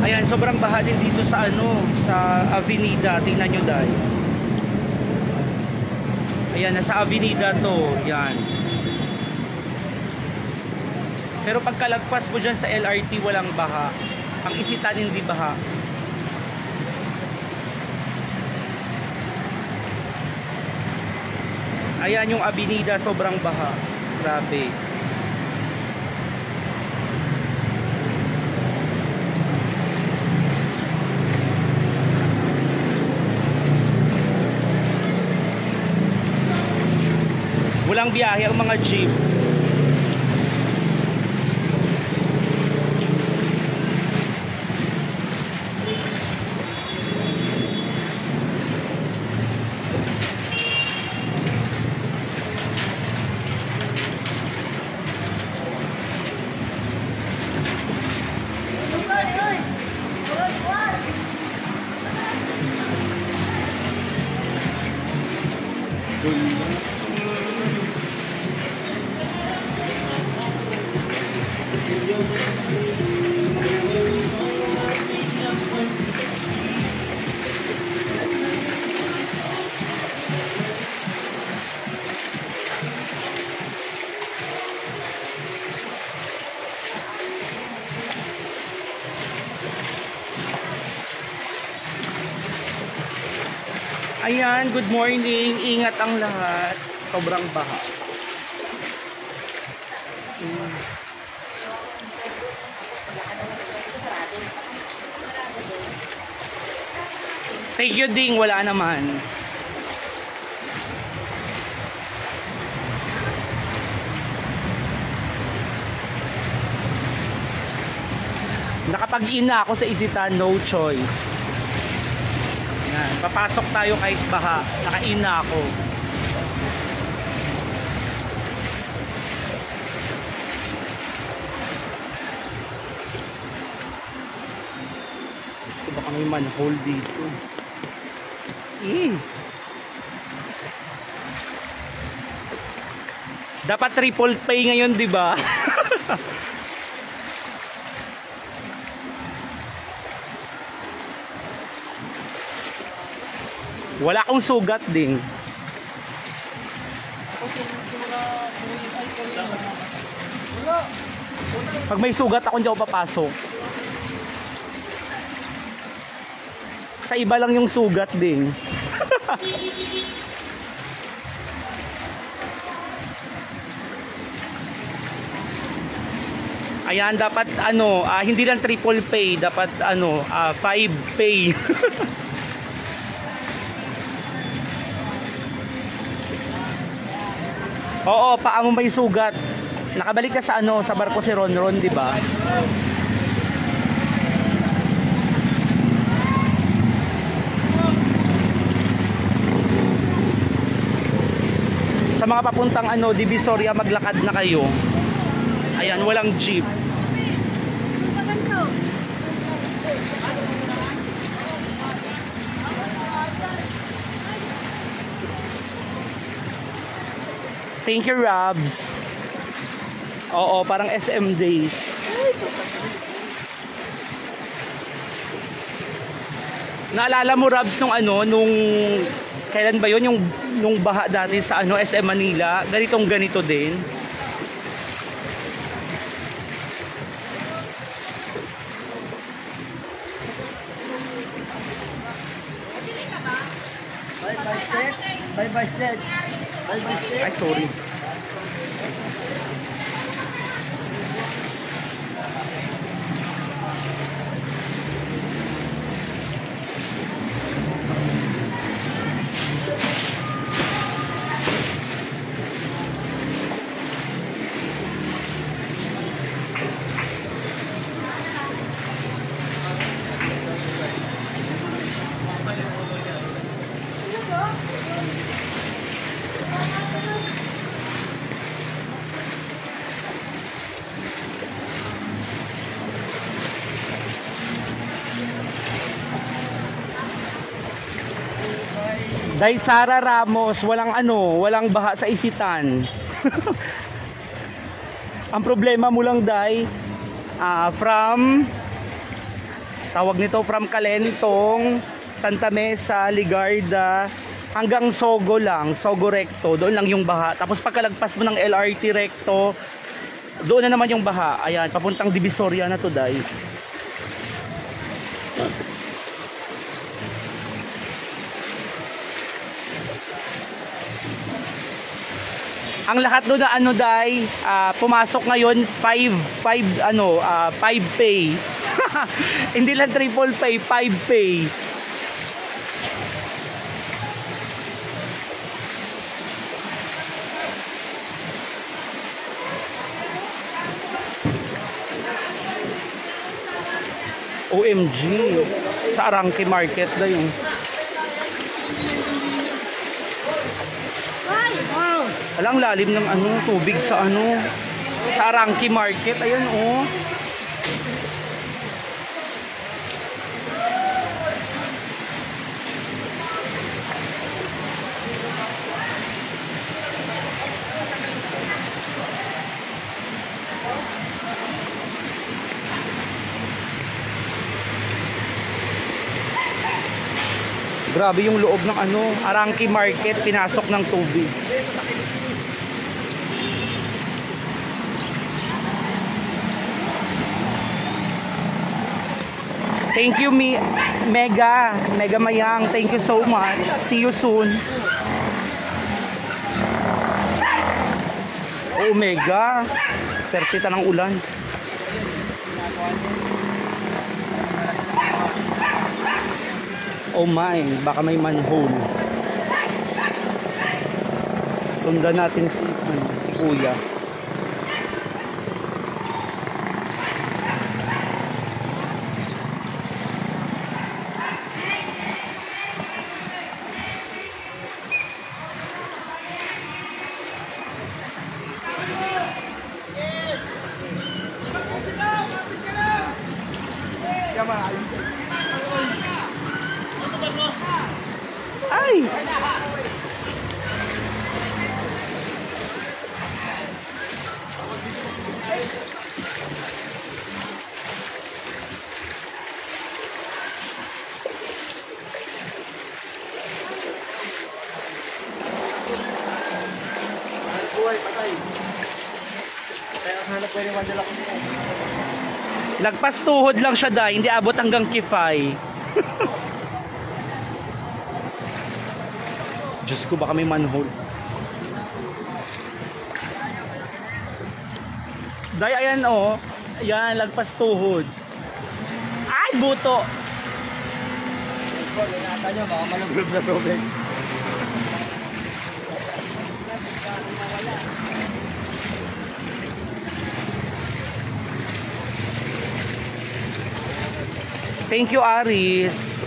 Ayan, sobrang baha din dito sa sa Avenida. Tingnan nyo dahil. Ayan, nasa Avenida to. Yan. Pero pagkalagpas po dyan sa LRT, walang baha. Ang Isitan hindi baha. Ayan yung Avenida, sobrang baha. Grabe. Walang biyahe ang mga jeep. Ayan, good morning. Ingat ang lahat. Sobrang baha. Thank you, Ding. Wala naman. Nakapag-ina ako sa Isitan, no choice. Yan, papasok tayo kahit baha. Nakaina ako. Ito baka may manhole dito. Dapat triple pay ngayon, di ba? Wala akong sugat din. Pag may sugat ako, hindi ako papasok. Sa iba lang yung sugat din. Ayan, dapat hindi lang triple pay, dapat 5 pay. Oo, paa mo may sugat. Nakabalik ka sa sa barko si Ronron, di ba? Sa mga papuntang Divisoria, maglakad na kayo. Ayan, walang jeep. Thank you, Rabs. Oo, parang SM days. Naalala mo, Rabs, nung kailan ba yun? Nung baha dati sa SM Manila, ganito din. Bye-bye, ay, sorry. Day Sara Ramos, walang baha sa Isitan. Ang problema mo lang, Day, from Tawag nito from Calentong, Santa Mesa, Ligarda, hanggang Sogo lang, Sogo Recto, doon lang yung baha. Tapos pagkalagpas mo ng LRT Recto, doon na naman yung baha. Ayan, papuntang Divisoria na to, day. Ang lahat doon na ano, day, pumasok ngayon 5 pay. Hindi lang triple pay, 5 pay. OMG, sa Arangke Market na yung alang lalim ng ano, tubig sa ano, sa Arangke Market. Ayun, oh. Grabe yung loob ng ano, Arangke Market, pinasok ng tubig. Thank you, Mega Mayang. Thank you so much. See you soon. Oh, Mega. Pertita ng ulan. Oh my, baka may manhole. Sundan natin si Kuya. Ay! Lagpas tuhod lang siya, dahil hindi abot hanggang Kifay. Diyos ko, baka may manhole. Day, ayan, oh. Ayan, lagpas tuhod. Ay, buto. Ingatan nyo, baka maluglob na tubig. Thank you, Aris.